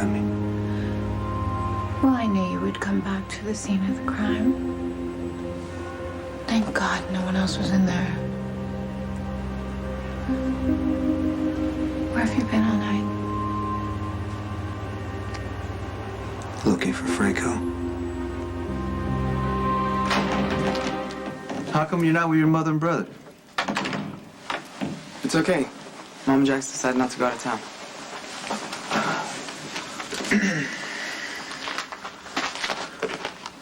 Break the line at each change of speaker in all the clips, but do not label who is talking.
at me?
Well, I knew you would come back to the scene of the crime. Thank God no one else was in there. Where have you been all night?
Looking for Franco.
How come you're not with your mother and brother?
It's okay. Mom and Jax decided not to go out of town.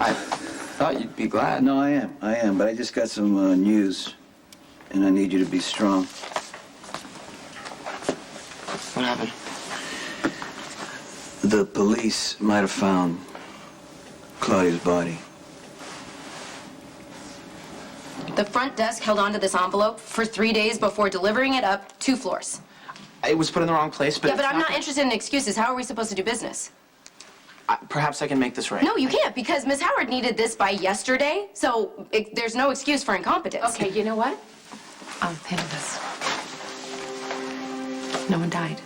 I thought you'd be glad.
No, I am, but I just got some news, and I need you to be strong.
What happened?
The police might have found Claudia's body.
The front desk held onto this envelope for 3 days before delivering it up 2 floors.
It was put in the wrong place, but...
Yeah, but I'm not interested in excuses. How are we supposed to do business?
Perhaps I can make this right.
No, you can't, because Miss Howard needed this by yesterday, so there's no excuse for incompetence.
Okay, you know what? I'll handle this. No one died.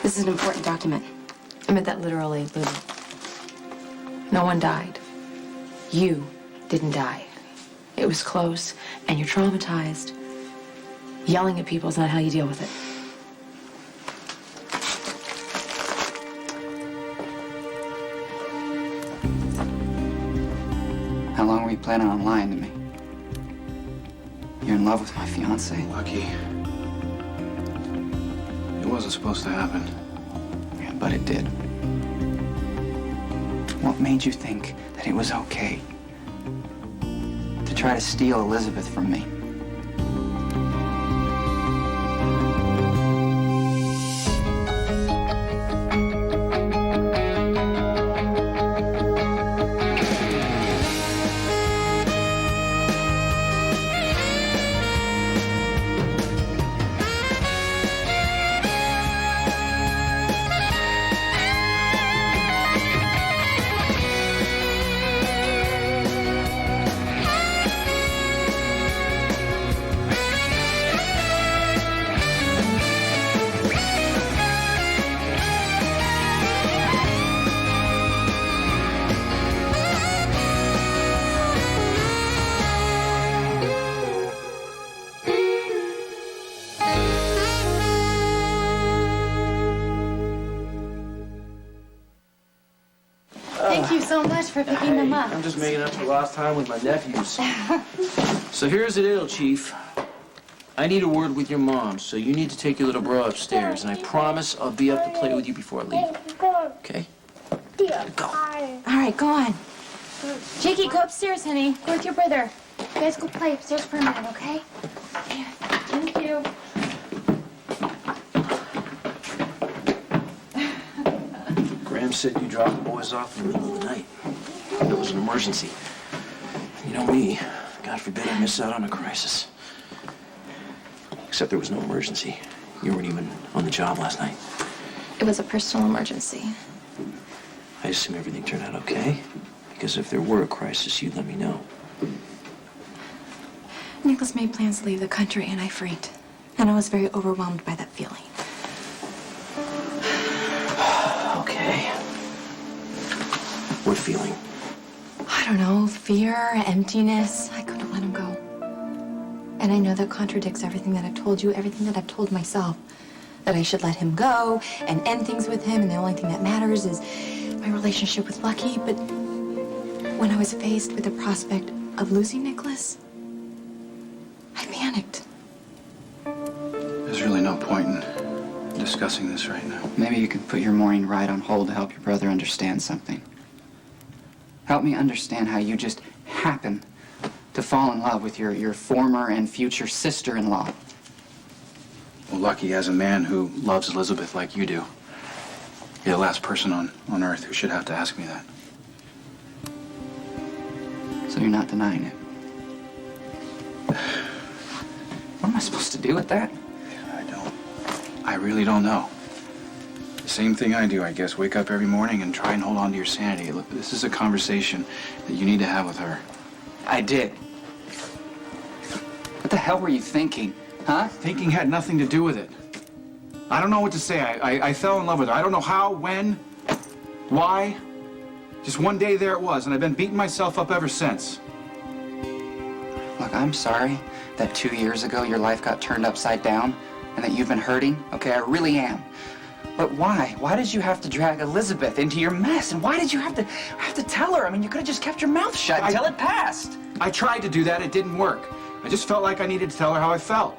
This is an important document.
I meant that literally, Lulu. No one died. You didn't die. It was close, and you're traumatized. Yelling at people is not how you deal with it.
How long were you planning on lying to me? You're in love with my fiance.
Lucky. It wasn't supposed to happen.
Yeah, but it did. What made you think that it was okay to try to steal Elizabeth from me?
Thank you so much for picking them up.
I'm just making up for lost time with my nephews. So here's the deal, Chief. I need a word with your mom, so you need to take your little bro upstairs, and I promise I'll be up to play with you before I leave. Okay? Go.
All right, go on. Jakey, go upstairs, honey. Go with your brother. You guys go play upstairs for a minute, okay? Yeah. Thank you.
Graham said you dropped the boys off in the middle of the night. It was an emergency. You know me. God forbid I miss out on a crisis. Except there was no emergency. You weren't even on the job last night.
It was a personal emergency.
I assume everything turned out okay? Because if there were a crisis, you'd let me know.
Nicholas made plans to leave the country, and I freaked. And I was very overwhelmed by that feeling.
Okay. What feeling?
I don't know, fear, emptiness. I couldn't let him go. And I know that contradicts everything that I've told you, everything that I've told myself. That I should let him go and end things with him, and the only thing that matters is my relationship with Lucky. But when I was faced with the prospect of losing Nicholas, I panicked.
There's really no point in discussing this right now.
Maybe you could put your morning ride on hold to help your brother understand something. Help me understand how you just happen to fall in love with your former and future sister-in-law.
Well, Lucky has a man who loves Elizabeth like you do. You're the last person on Earth who should have to ask me that.
So you're not denying it? What am I supposed to do with that?
I really don't know. The same thing I do, I guess. Wake up every morning and try and hold on to your sanity. Look, this is a conversation that you need to have with her.
I did. What the hell were you thinking, huh?
Thinking had nothing to do with it. I don't know what to say. I fell in love with her. I don't know how, when, Why? Just one day there it was, and I've been beating myself up ever since.
Look, I'm sorry that 2 years ago your life got turned upside down and that you've been hurting. Okay, I really am. But why? Why did you have to drag Elizabeth into your mess? And why did you have to tell her? I mean, you could have just kept your mouth shut until it passed.
I tried to do that, it didn't work. I just felt like I needed to tell her how I felt.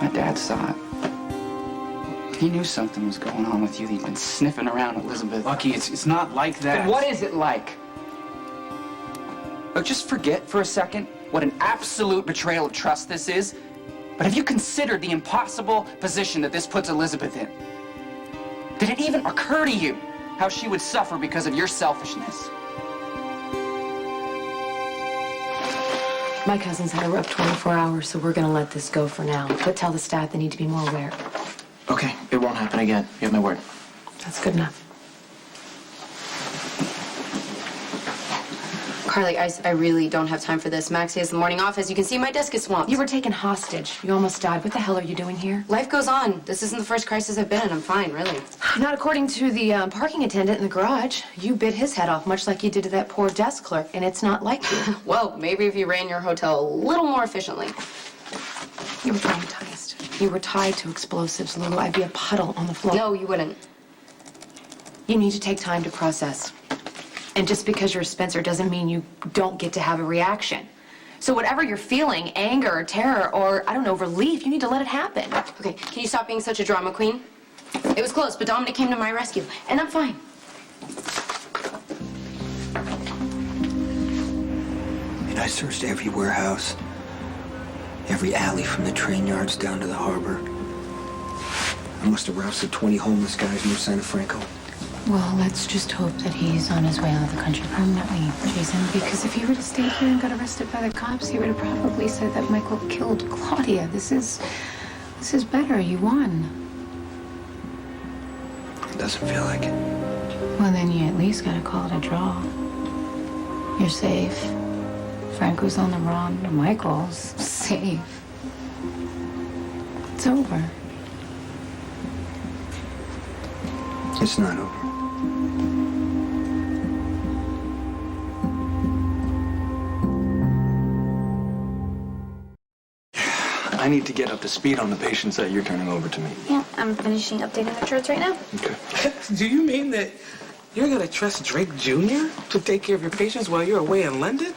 My dad saw it. He knew something was going on with you. He'd been sniffing around Elizabeth.
Lucky, it's not like that.
Then what is it like? Look, just forget for a second what an absolute betrayal of trust this is. But have you considered the impossible position that this puts Elizabeth in? Did it even occur to you how she would suffer because of your selfishness?
My cousin's had a rough 24 hours, so we're gonna let this go for now. But tell the staff they need to be more aware.
Okay, it won't happen again. You have my word.
That's good enough.
Carly, I really don't have time for this. Maxie has the morning off. As you can see, my desk is swamped.
You were taken hostage. You almost died. What the hell are you doing here?
Life goes on. This isn't the first crisis I've been in. I'm fine, really.
Not according to the parking attendant in the garage. You bit his head off, much like you did to that poor desk clerk, and it's not like you.
Well, maybe if you ran your hotel a little more efficiently.
You were traumatized. You were tied to explosives, Lulu. I'd be a puddle on the floor.
No, you wouldn't.
You need to take time to process. And just because you're a Spencer doesn't mean you don't get to have a reaction. So whatever you're feeling, anger or terror or, I don't know, relief, you need to let it happen.
Okay, can you stop being such a drama queen? It was close, but Dominic came to my rescue, and I'm fine.
And I searched every warehouse, every alley from the train yards down to the harbor. I must have rousted 20 homeless guys near Santa Franco.
Well, let's just hope that he's on his way out of the country permanently, Jason, because if he were to stay here and got arrested by the cops, he would have probably said that Michael killed Claudia. This is better. You won.
It doesn't feel like it.
Well, then you at least gotta call it a draw. You're safe. Franco's on the run. Michael's safe. It's over.
It's not over.
I need to get up to speed on the patients that you're turning over to me.
Yeah, I'm finishing updating the charts right now.
Okay.
Do you mean that you're gonna trust Drake Jr. to take care of your patients while you're away in London?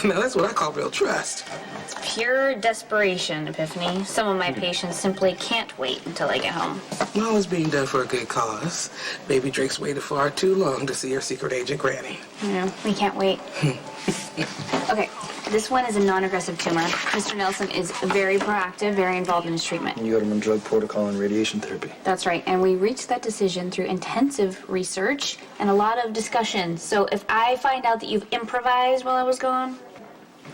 Now that's what I call real trust.
It's pure desperation, Epiphany. Some of my patients simply can't wait until I get home.
All is being done for a good cause. Baby Drake's waited far too long to see her secret agent Granny.
You know, we can't wait. Okay, this one is a non-aggressive tumor. Mr. Nelson is very proactive, very involved in his treatment.
You got him on drug protocol and radiation therapy.
That's right, and we reached that decision through intensive research and a lot of discussion. So if I find out that you've improvised while I was gone...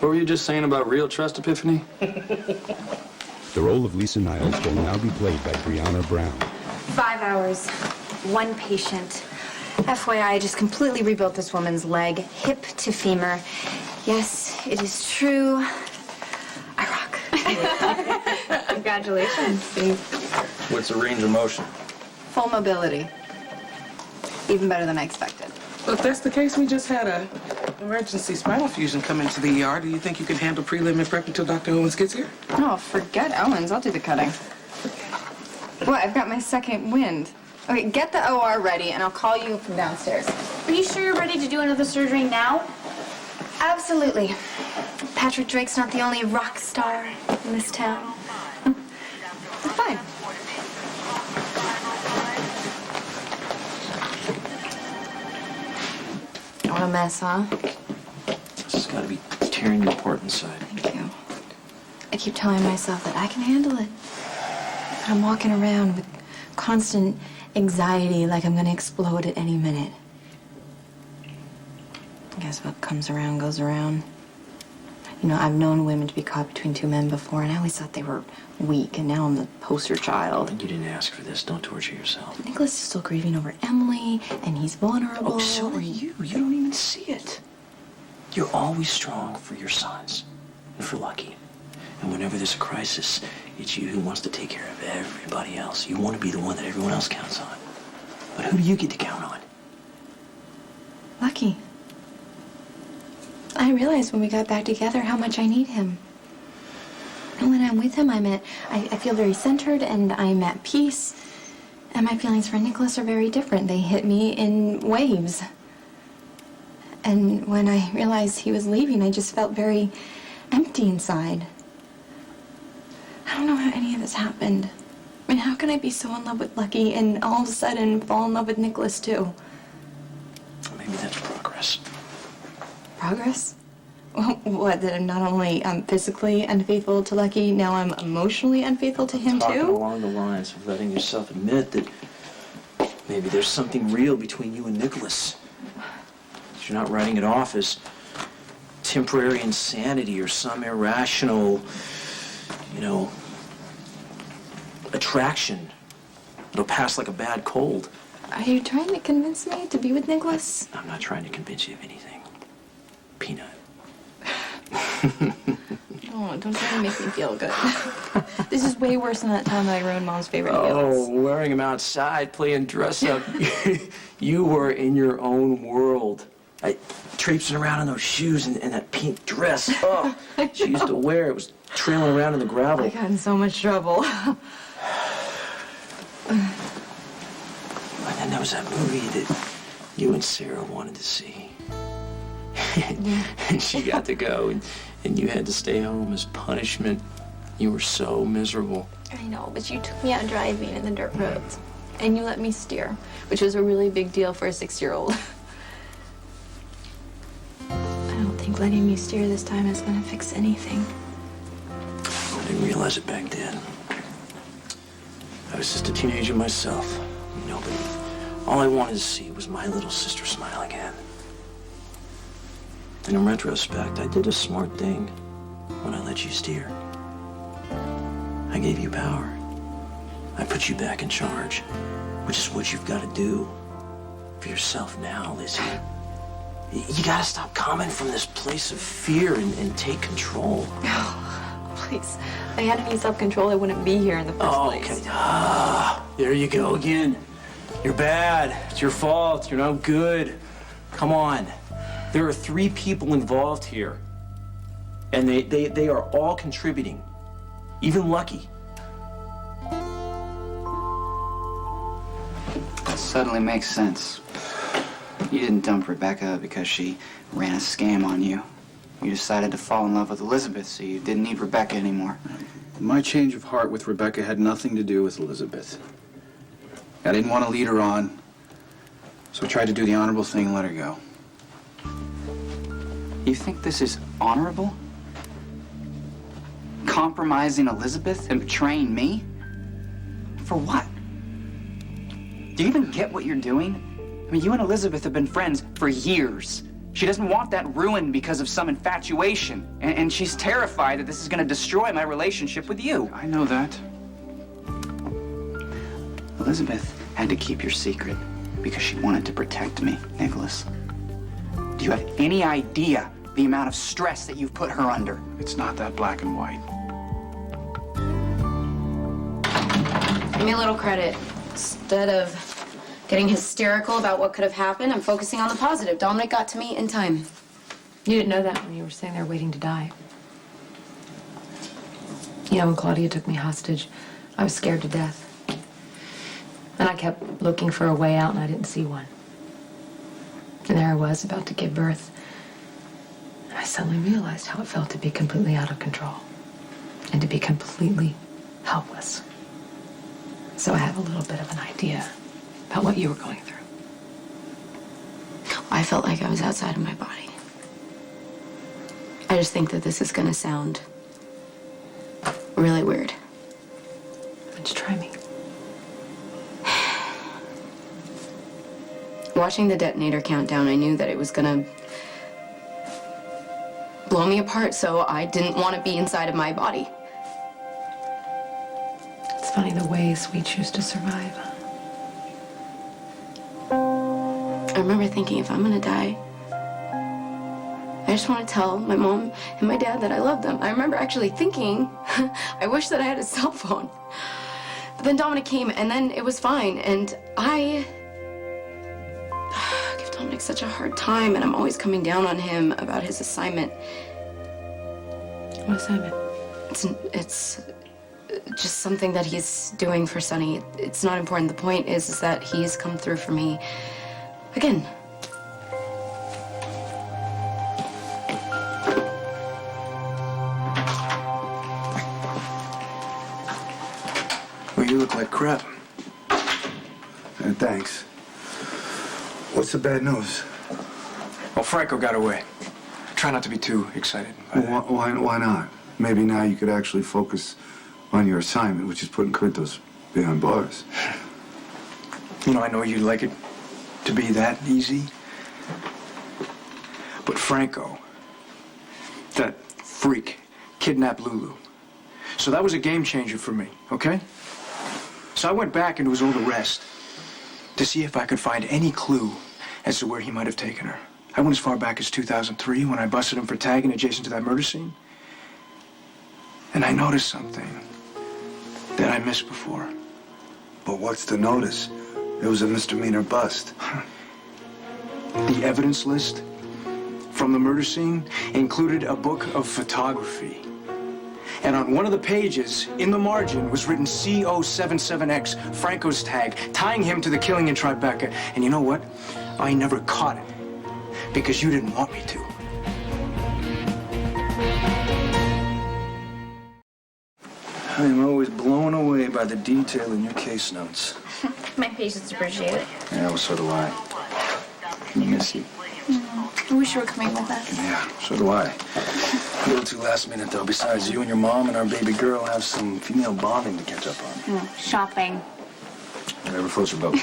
What were you just saying about real trust, Epiphany?
The role of Lisa Niles will now be played by Brianna Brown.
5 hours, one patient.
FYI, I just completely rebuilt this woman's leg, hip to femur. Yes, it is true. I rock.
Congratulations.
What's the range of motion?
Full mobility. Even better than I expected.
Well, if that's the case, we just had a emergency spinal fusion come into the ER. Do you think you can handle prelim and prep until Dr. Owens gets here?
Oh, forget Owens. I'll do the cutting. What? I've got my second wind. Okay, get the OR ready, and I'll call you from downstairs.
Are you sure you're ready to do another surgery now?
Absolutely. Patrick Drake's not the only rock star in this town. It's fine. What a mess, huh?
This has got to be tearing you apart inside.
Thank you. I keep telling myself that I can handle it. But I'm walking around with constant anxiety like I'm gonna explode at any minute. I guess what comes around goes around. You know, I've known women to be caught between two men before, and I always thought they were weak, and now I'm the poster child.
You didn't ask for this. Don't torture yourself.
Nicholas is still grieving over Emily, and he's vulnerable.
Oh, so are you. You don't even see it. You're always strong for your sons and for Lucky. And whenever there's a crisis, It's you who wants to take care of everybody else. You want to be the one that everyone else counts on. But who do you get to count on?
Lucky. I realized when we got back together how much I need him. And when I'm with him, I feel very centered and I'm at peace. And my feelings for Nicholas are very different. They hit me in waves. And when I realized he was leaving, I just felt very empty inside. I don't know how any of this happened. I mean, how can I be so in love with Lucky and all of a sudden fall in love with Nicholas too?
Maybe that's progress.
Progress? What, that I'm not only physically unfaithful to Lucky, now I'm emotionally unfaithful to him
Talking
too?
along the lines of letting yourself admit that maybe there's something real between you and Nicholas. You're not writing it off as temporary insanity or some irrational, attraction. It'll pass like a bad cold.
Are you trying to convince me to be with Nicholas?
I'm not trying to convince you of anything. Peanut.
Oh, don't try to make me feel good. This is way worse than that time that I ruined Mom's favorite
Oh,
heels.
wearing them outside, playing dress up. You were in your own world. Traipsing around in those shoes and that pink dress. Oh, she used to wear. It was trailing around in the gravel.
I got in so much trouble.
And then there was that movie that you and Sarah wanted to see. And she got to go, and you had to stay home as punishment. You were so miserable.
I know, but you took me out driving in the dirt roads. And you let me steer, which was a really big deal for a 6-year-old. I don't think letting me steer this time is gonna fix anything.
I didn't realize it back then. I was just a teenager myself, but all I wanted to see was my little sister smile again. And in retrospect, I did a smart thing when I let you steer. I gave you power. I put you back in charge, which is what you've got to do for yourself now, Lizzie. You gotta stop coming from this place of fear and take control.
Oh, please. If I had any self-control, I wouldn't be here in the first place.
Okay. There you go again. You're bad. It's your fault. You're no good. Come on. There are 3 people involved here. And they are all contributing. Even Lucky.
That suddenly makes sense. You didn't dump Rebecca because she ran a scam on you. You decided to fall in love with Elizabeth, so you didn't need Rebecca anymore.
My change of heart with Rebecca had nothing to do with Elizabeth. I didn't want to lead her on, so I tried to do the honorable thing and let her go.
You think this is honorable? Compromising Elizabeth and betraying me? For what? Do you even get what you're doing? I mean, you and Elizabeth have been friends for years. She doesn't want that ruined because of some infatuation. And she's terrified that this is going to destroy my relationship with you.
I know that.
Elizabeth had to keep your secret because she wanted to protect me, Nicholas. Do you have any idea the amount of stress that you've put her under?
It's not that black and white.
Give me a little credit. Instead of getting hysterical about what could have happened, I'm focusing on the positive. Dominic got to me in time.
You didn't know that when you were sitting there waiting to die. You know, when Claudia took me hostage, I was scared to death. And I kept looking for a way out, and I didn't see one. And there I was, about to give birth. And I suddenly realized how it felt to be completely out of control. And to be completely helpless. So I have a little bit of an idea about what you were going through.
I felt like I was outside of my body. I just think that this is gonna sound really weird.
Why don't you try me?
Watching the detonator countdown, I knew that it was gonna blow me apart, so I didn't want to be inside of my body.
It's funny the ways we choose to survive.
I remember thinking, if I'm gonna die, I just want to tell my mom and my dad that I love them. I remember actually thinking, I wish that I had a cell phone. But then Dominic came, and then it was fine. And I give Dominic such a hard time, and I'm always coming down on him about his assignment.
What assignment?
It's just something that he's doing for Sonny. It's not important. The point is that he's come through for me again.
Well, you look like crap.
Thanks. What's the bad news?
Well, Franco got away. Try not to be too excited.
Why not? Maybe now you could actually focus on your assignment, which is putting Clintos behind bars.
You know, I know you'd like it to be that easy. But Franco, that freak, kidnapped Lulu. So that was a game changer for me, okay? So I went back into his old arrest to see if I could find any clue as to where he might have taken her. I went as far back as 2003 when I busted him for tagging adjacent to that murder scene. And I noticed something that I missed before.
But what's to notice? It was a misdemeanor bust.
The evidence list from the murder scene included a book of photography. And on one of the pages, in the margin, was written CO77X, Franco's tag, tying him to the killing in Tribeca. And you know what? I never caught it, because you didn't want me to. I'm always blown away by the detail in your case notes.
My patients appreciate it.
Yeah, well, so do I. I miss you.
I wish you were coming with us.
Yeah, so do I. A little too last minute, though. Besides, you and your mom and our baby girl have some female bonding to catch up on.
Shopping.
Whatever floats your boat.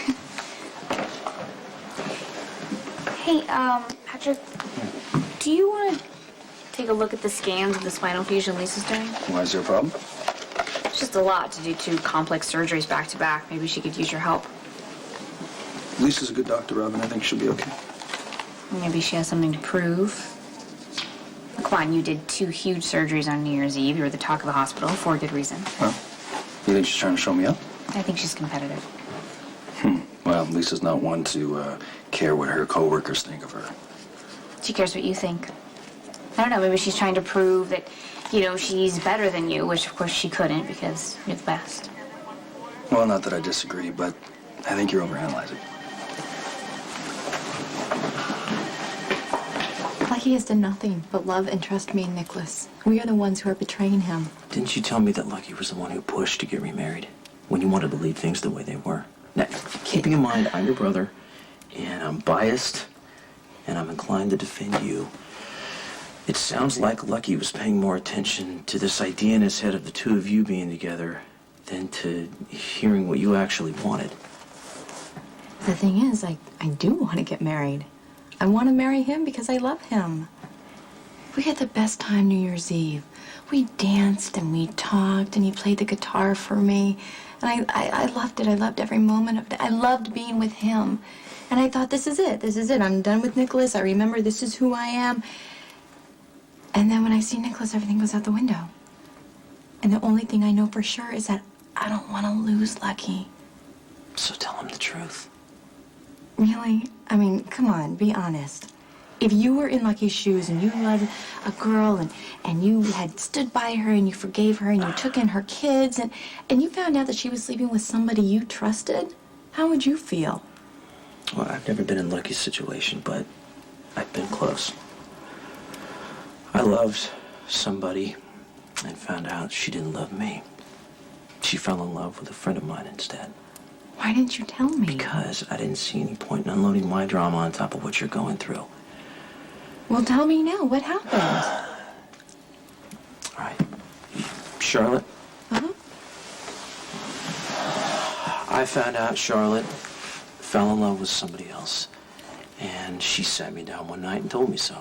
Hey, Patrick, do you want to take a look at the scans of the spinal fusion Lisa's doing?
Why, is there a problem?
It's just a lot to do 2 complex surgeries back to back. Maybe she could use your help.
Lisa's a good doctor, Robin. I think she'll be okay.
Maybe she has something to prove. Come on, you did 2 huge surgeries on New Year's Eve. You were the talk of the hospital for a good reason.
Well, you think she's trying to show me up?
I think she's competitive.
Well, Lisa's not one to care what her coworkers think of her.
She cares what you think. I don't know, maybe she's trying to prove that, you know, she's better than you, which of course she couldn't because you're the best.
Well, not that I disagree, but I think you're overanalyzing.
Lucky has done nothing but love and trust me and Nicholas. We are the ones who are betraying him.
Didn't you tell me that Lucky was the one who pushed to get remarried when you wanted to leave things the way they were? Now, keeping in mind I'm your brother, and I'm biased, and I'm inclined to defend you, it sounds like Lucky was paying more attention to this idea in his head of the 2 of you being together than to hearing what you actually wanted.
The thing is, I do want to get married. I want to marry him because I love him. We had the best time New Year's Eve. We danced and we talked and he played the guitar for me. And I loved it. I loved every moment of it. I loved being with him. And I thought, this is it. This is it. I'm done with Nicholas. I remember this is who I am. And then when I see Nicholas, everything goes out the window. And the only thing I know for sure is that I don't want to lose Lucky.
So tell him the truth.
Really? I mean, come on, be honest. If you were in Lucky's shoes and you loved a girl and you had stood by her and you forgave her and you took in her kids and you found out that she was sleeping with somebody you trusted, how would you feel?
Well, I've never been in Lucky's situation, but I've been close. I loved somebody and found out she didn't love me. She fell in love with a friend of mine instead.
Why didn't you tell me?
Because I didn't see any point in unloading my drama on top of what you're going through.
Well, tell me now. What happened?
All right. Charlotte?
Uh-huh.
I found out Charlotte fell in love with somebody else. And she sat me down one night and told me so.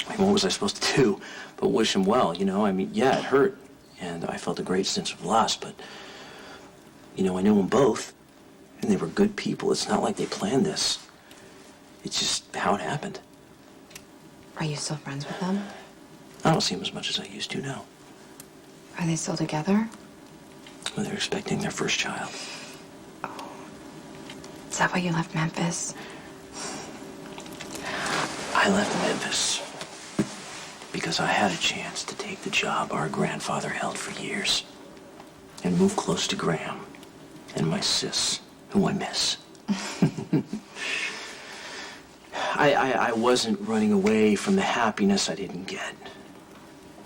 I mean, what was I supposed to do but wish him well, you know? I mean, yeah, it hurt. And I felt a great sense of loss, but, you know, I knew them both. And they were good people. It's not like they planned this. It's just how it happened.
Are you still friends with them?
I don't see them as much as I used to now.
Are they still together?
Well, they're expecting their first child.
Is that why you left Memphis?
I left Memphis because I had a chance to take the job our grandfather held for years and move close to Graham and my sis, who I miss. I wasn't running away from the happiness I didn't get.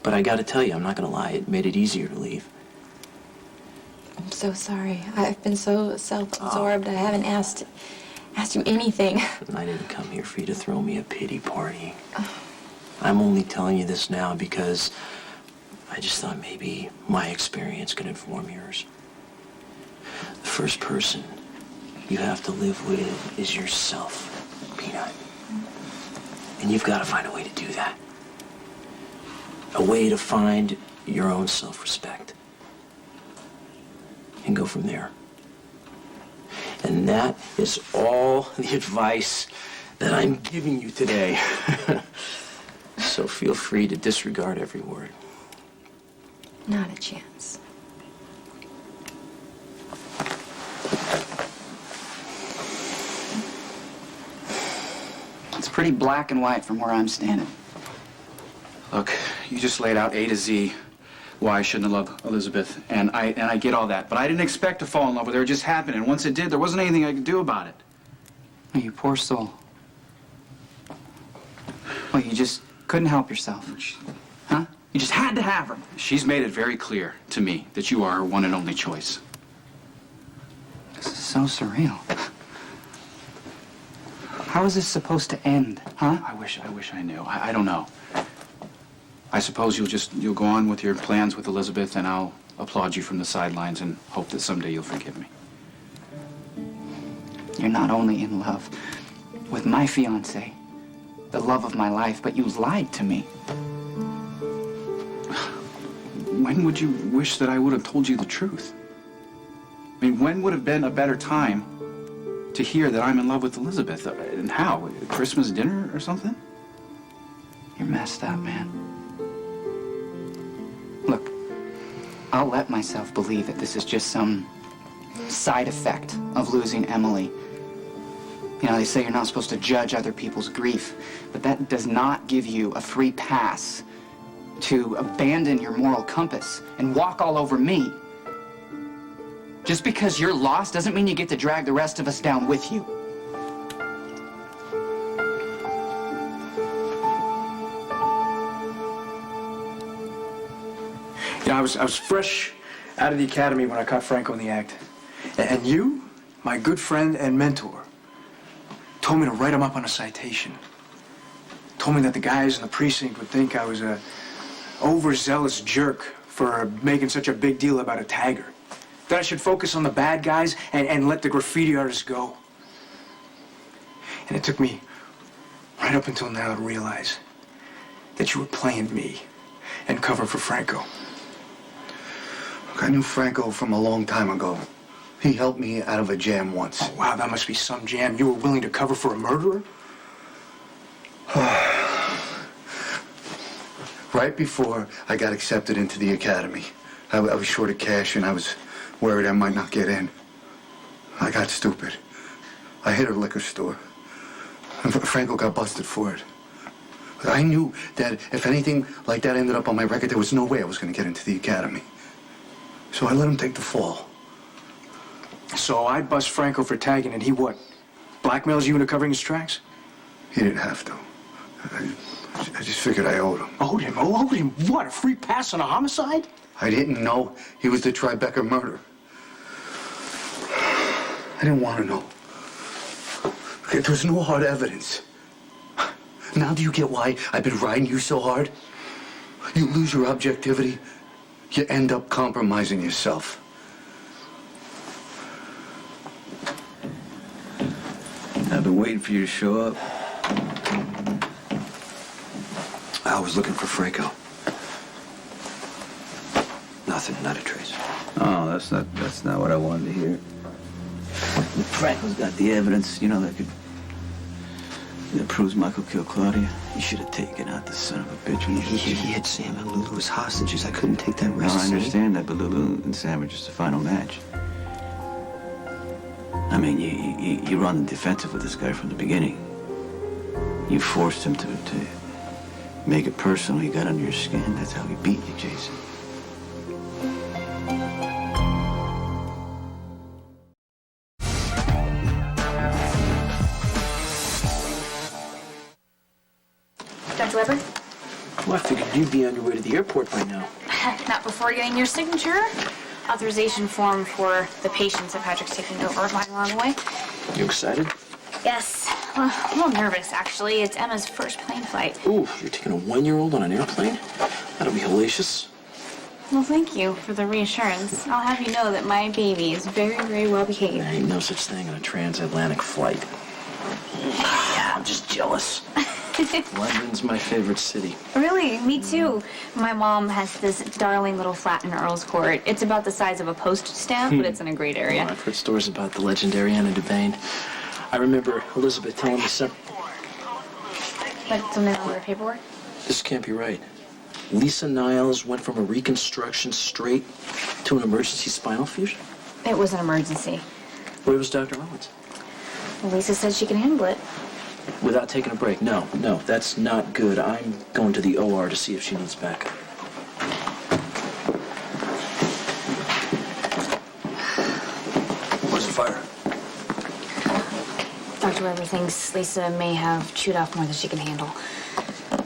But I gotta tell you, I'm not gonna lie, it made it easier to leave.
I'm so sorry. I've been so self-absorbed. I haven't asked you anything.
I didn't come here for you to throw me a pity party. I'm only telling you this now because I just thought maybe my experience could inform yours. The first person you have to live with is yourself, Peanut. And you've got to find a way to do that. A way to find your own self-respect. And go from there. And that is all the advice that I'm giving you today. So feel free to disregard every word.
Not a chance.
It's pretty black and white from where I'm standing.
Look, you just laid out A to Z why I shouldn't have loved Elizabeth, and I get all that. But I didn't expect to fall in love with her. It just happened, and once it did, there wasn't anything I could do about it.
Oh, you poor soul. Well, you just couldn't help yourself. Huh? You just had to have her.
She's made it very clear to me that you are her one and only choice.
This is so surreal. How is this supposed to end, huh?
I wish I knew. I don't know. I suppose you'll go on with your plans with Elizabeth, and I'll applaud you from the sidelines and hope that someday you'll forgive me.
You're not only in love with my fiancée, the love of my life, but you lied to me.
When would you wish that I would have told you the truth? I mean, when would have been a better time to hear that I'm in love with Elizabeth? And how? At Christmas dinner or something?
You're messed up, man. Look, I'll let myself believe that this is just some side effect of losing Emily. You know, they say you're not supposed to judge other people's grief, but that does not give you a free pass to abandon your moral compass and walk all over me. Just because you're lost doesn't mean you get to drag the rest of us down with you.
You know, I was fresh out of the academy when I caught Franco in the act. And you, my good friend and mentor, told me to write him up on a citation. Told me that the guys in the precinct would think I was a overzealous jerk for making such a big deal about a tagger. That I should focus on the bad guys and let the graffiti artists go. And it took me right up until now to realize that you were playing me and covering for Franco.
Look, I knew Franco from a long time ago. He helped me out of a jam once.
Oh, wow, that must be some jam. You were willing to cover for a murderer?
Right before I got accepted into the academy, I was short of cash and I was worried I might not get in. I got stupid. I hit a liquor store. And Franco got busted for it. I knew that if anything like that ended up on my record, there was no way I was going to get into the academy. So I let him take the fall.
So I bust Franco for tagging, and he what? Blackmails you into covering his tracks?
He didn't have to. I just figured I owed him.
Owed him? Oh, owed him what? A free pass on a homicide?
I didn't know he was the Tribeca murderer. I didn't want to know. There was no hard evidence. Now do you get why I've been riding you so hard? You lose your objectivity, you end up compromising yourself.
I've been waiting for you to show up. I was looking for Franco. Nothing, not a trace.
Oh, that's not what I wanted to hear.
Franco's got the evidence, you know, that could
That proves Michael killed Claudia. You should have taken out the son of a bitch.
He had Sam and Lulu as hostages. I couldn't take that
No,
risk.
I understand that, but Lulu and Sam are just the final match. I mean, you run the defensive with this guy from the beginning. You forced him to make it personal. He got under your skin. That's how he beat you, Jason.
Dr. Weber?
Well, I figured you'd be on your way to the airport by now.
Not before getting your signature. Authorization form for the patients that Patrick's taking over right along the way.
You excited?
Yes. Well, I'm a little nervous, actually. It's Emma's first plane flight.
Ooh, you're taking a 1-year-old on an airplane? That'll be hellacious.
Well, thank you for the reassurance. I'll have you know that my baby is very, very well behaved.
There ain't no such thing in a transatlantic flight. Yeah, I'm just jealous. London's my favorite city.
Really? Me too. My mom has this darling little flat in Earl's Court. It's about the size of a postage stamp, but it's in a great area.
Well, I've heard stories about the legendary Anna Devane. I remember Elizabeth telling me something.
But something wrong with the paperwork?
This can't be right. Lisa Niles went from a reconstruction straight to an emergency spinal fusion?
It was an emergency.
Where was Dr. Owens?
Well, Lisa said she can handle it.
Without taking a break? No, that's not good. I'm going to the OR to see if she needs backup.
Where's the fire?
Dr. Weber thinks Lisa may have chewed off more than she can handle.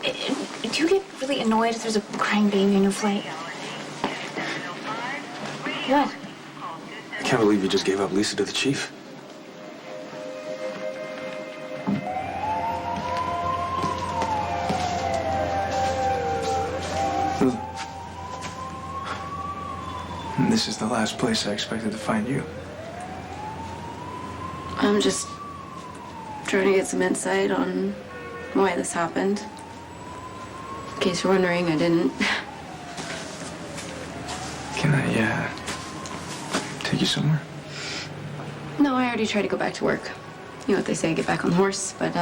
Do you get really annoyed if there's a crying baby on your flight? What?
I can't believe you just gave up Lisa to the chief. And this is the last place I expected to find you.
I'm just trying to get some insight on why this happened. In case you're wondering, I didn't.
Can I, take you somewhere?
No, I already tried to go back to work. You know what they say, get back on the horse. But,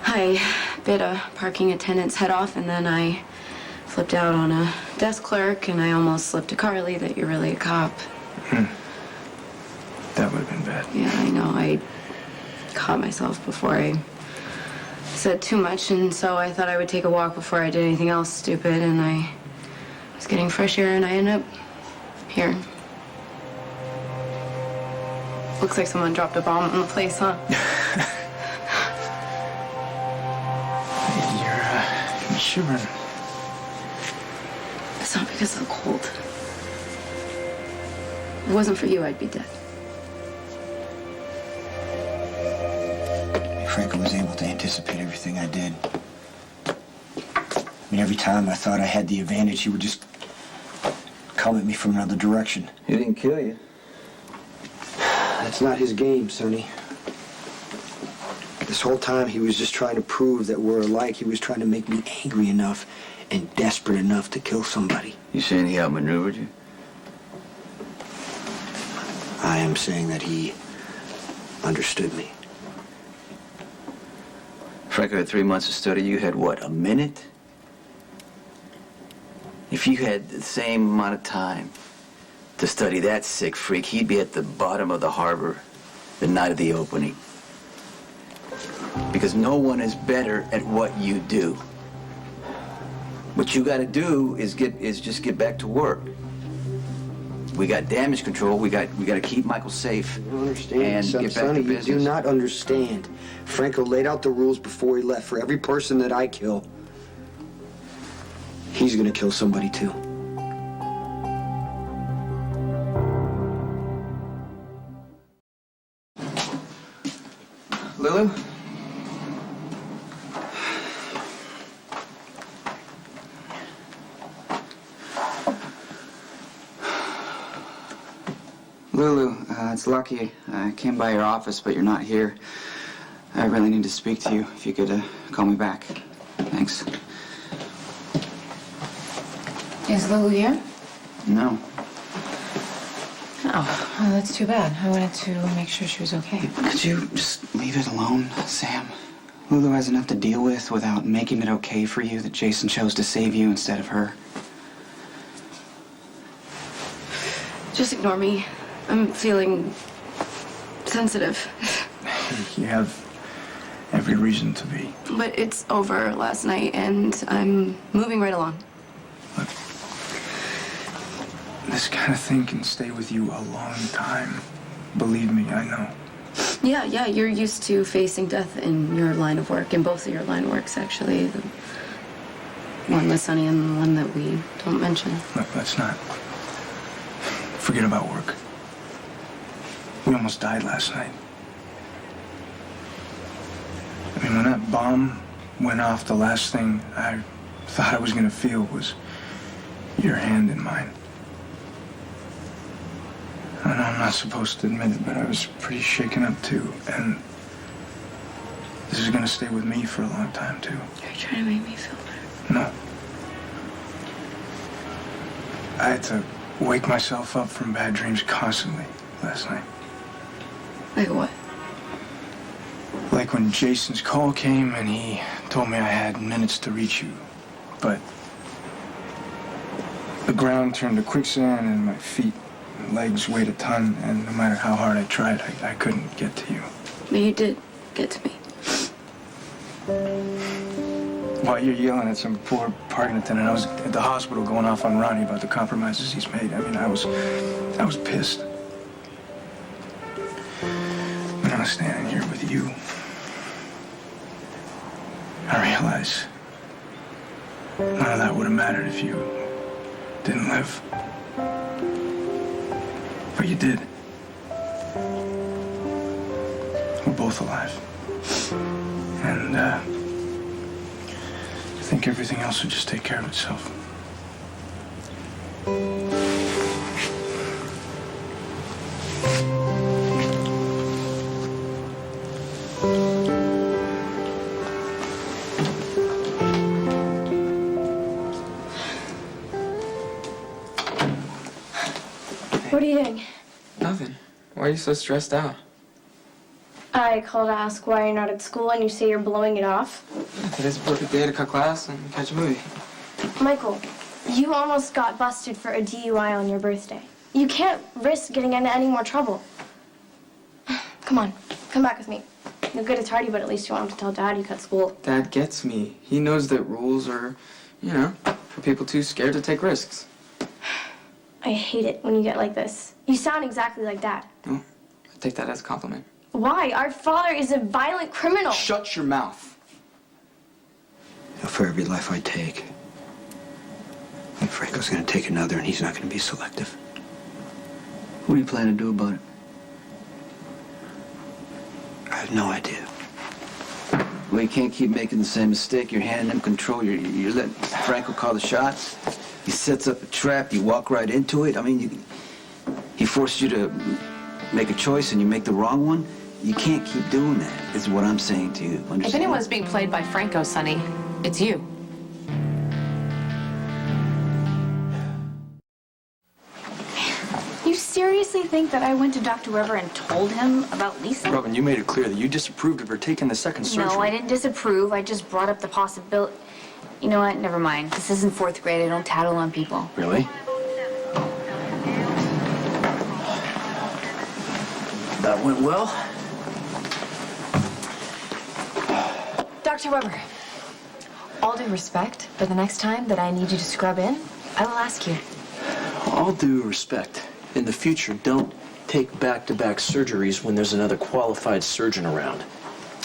I bit a parking attendant's head off, and then I flipped out on a desk clerk, and I almost slipped to Carly that you're really a cop.
That would have been bad.
Yeah, I know. I caught myself before I said too much, and so I thought I would take a walk before I did anything else stupid, and I was getting fresh air, and I ended up here. Looks like someone dropped a bomb on the place, huh?
You're shivering.
It's not because of the cold. If it wasn't for you, I'd be dead.
Franco was able to anticipate everything I did. I mean, every time I thought I had the advantage, he would just come at me from another direction.
He didn't kill you.
That's not his game, Sonny. This whole time, he was just trying to prove that we're alike. He was trying to make me angry enough and desperate enough to kill somebody.
You saying he outmaneuvered you?
I am saying that he understood me.
Franco had 3 months of study. You had, what, a minute? If you had the same amount of time to study that sick freak, he'd be at the bottom of the harbor the night of the opening. Because no one is better at what you do. What you gotta do is just get back to work. We got damage control. We gotta keep Michael safe.
You don't understand,
and get back
Sonny,
to
you
business.
do not understand. Franco laid out the rules before he left. For every person that I kill, he's gonna kill somebody too.
Lulu? Lulu, it's lucky I came by your office, but you're not here. I really need to speak to you. If you could call me back. Thanks.
Is Lulu here?
No.
Oh, that's too bad. I wanted to make sure she was okay.
Could you just leave it alone, Sam? Lulu has enough to deal with without making it okay for you that Jason chose to save you instead of her.
Just ignore me. I'm feeling sensitive.
You have every reason to be.
But it's over last night, and I'm moving right along.
Look, this kind of thing can stay with you a long time. Believe me, I know.
Yeah, you're used to facing death in your line of work, in both of your line works, actually. The one with Sonny and the one that we don't mention.
Look, let's not forget about work. We almost died last night. I mean, when that bomb went off, the last thing I thought I was gonna feel was your hand in mine. I know I'm not supposed to admit it, but I was pretty shaken up too, and this is gonna stay with me for a long time too.
Are you trying to make me feel better?
No. I had to wake myself up from bad dreams constantly last night.
Like what?
Like when Jason's call came and he told me I had minutes to reach you, but the ground turned to quicksand and my feet and legs weighed a ton, and no matter how hard I tried, I couldn't get to you.
But you did get to me.
While you're yelling at some poor parking attendant, I was at the hospital going off on Ronnie about the compromises he's made. I mean, I was pissed. And I was standing here with you. I realize none of that would have mattered if you didn't live. But you did. We're both alive. And, I think everything else would just take care of itself.
What are you doing?
Nothing. Why are you so stressed out?
I called to ask why you're not at school and you say you're blowing it off.
Today's a perfect day to cut class and catch a movie.
Michael, you almost got busted for a DUI on your birthday. You can't risk getting into any more trouble. Come on, come back with me. You're good at tardy, but at least you won't have to tell Dad you cut school.
Dad gets me. He knows that rules are, for people too scared to take risks.
I hate it when you get like this. You sound exactly like Dad.
Oh, I take that as a compliment.
Why? Our father is a violent criminal.
Shut your mouth.
For every life I take, and Franco's gonna take another, and he's not gonna be selective. What do you plan to do about it? I have no idea. Well, you can't keep making the same mistake. You're handing him control. You're letting Franco call the shots. He sets up a trap. You walk right into it. I mean, he forced you to make a choice, and you make the wrong one. You can't keep doing that, is what I'm saying to you. Understand?
If anyone's being played by Franco, Sonny, it's you.
You seriously think that I went to Dr. Weber and told him about Lisa?
Robin, you made it clear that you disapproved of her taking the second surgery.
No, I didn't disapprove. I just brought up the possibility. You know what? Never mind. This isn't fourth grade. I don't tattle on people.
Really? That went well.
Dr. Weber, all due respect, but the next time that I need you to scrub in, I will ask you.
All due respect, in the future, don't take back-to-back surgeries when there's another qualified surgeon around.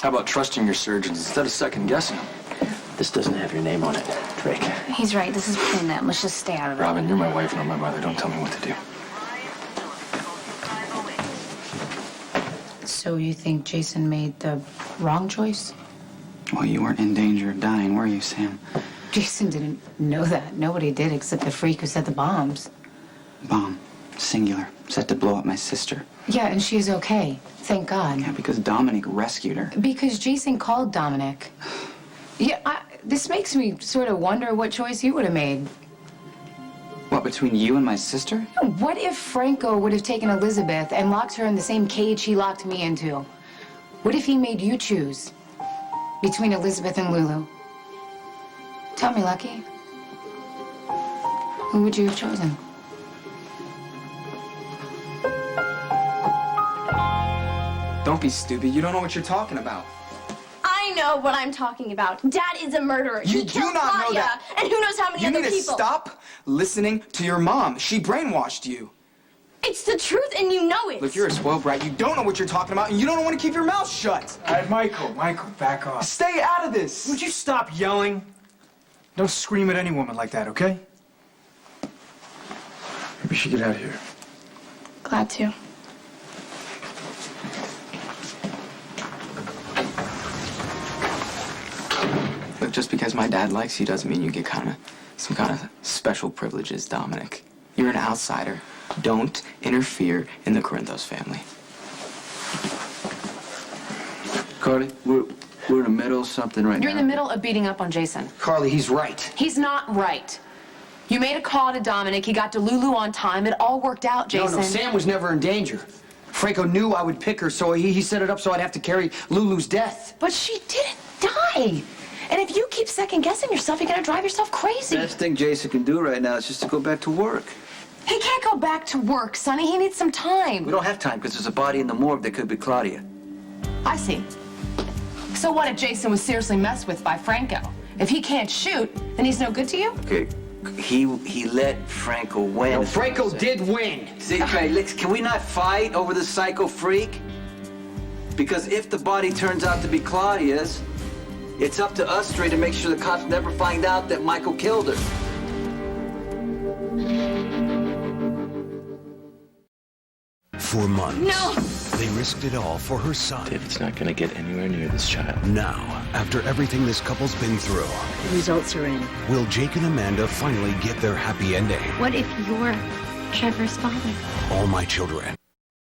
How about trusting your surgeons instead of second-guessing them?
This doesn't have your name on it, Drake.
He's right. This is between them. Let's just stay out of it.
Robin, you're my wife, not my mother. Don't tell me what to do.
So you think Jason made the wrong choice?
Well, you weren't in danger of dying, were you, Sam?
Jason didn't know that. Nobody did except the freak who set the bombs.
Bomb. Singular. Set to blow up my sister.
Yeah, and she's okay. Thank God.
Yeah, because Dominic rescued her.
Because Jason called Dominic. Yeah, this makes me sort of wonder what choice you would have made.
What, between you and my sister?
What if Franco would have taken Elizabeth and locked her in the same cage he locked me into? What if he made you choose?
between Elizabeth and Lulu. Tell me, Lucky. Who would you have chosen?
Don't be stupid. You don't know what you're talking about.
I know what I'm talking about. Dad is a murderer.
You
He
do
killed
not know
Claudia,
that.
and who knows how many
You
other
need to
people.
stop listening to your mom. She brainwashed you.
It's the truth, and you know it.
Look, you're a spoiled brat. You don't know what you're talking about, and you don't want to keep your mouth shut.
All right, Michael, back off.
Stay out of this.
Would you stop yelling? Don't scream at any woman like that, okay? Maybe we should get out of here.
Glad to.
Look, just because my dad likes you doesn't mean you get some kind of special privileges, Dominic. You're an outsider. Don't interfere in the Corinthos family.
Carly, we're in the middle of something right
You're in
now.
the middle of beating up on Jason.
Carly, he's right.
He's not right. You made a call to Dominic. He got to Lulu on time. It all worked out, Jason.
No, Sam was never in danger. Franco knew I would pick her, so he set it up so I'd have to carry Lulu's death.
But she didn't die. And if you keep second-guessing yourself, you're gonna drive yourself crazy.
Best thing Jason can do right now is just to go back to work.
He can't go back to work, Sonny. He needs some time.
We don't have time because there's a body in the morgue that could be Claudia.
I see. So what if Jason was seriously messed with by Franco? If he can't shoot, then he's no good to you?
Okay, he let Franco win.
No, Franco did win.
See, okay, can we not fight over this psycho freak? Because if the body turns out to be Claudia's, it's up to us three to make sure the cops never find out that Michael killed her.
For months,
No.
they risked it all for her son.
David's not gonna get anywhere near this child.
Now, after everything this couple's been through,
The results are in.
will Jake and Amanda finally get their happy ending?
What if you're Trevor's father?
All My Children.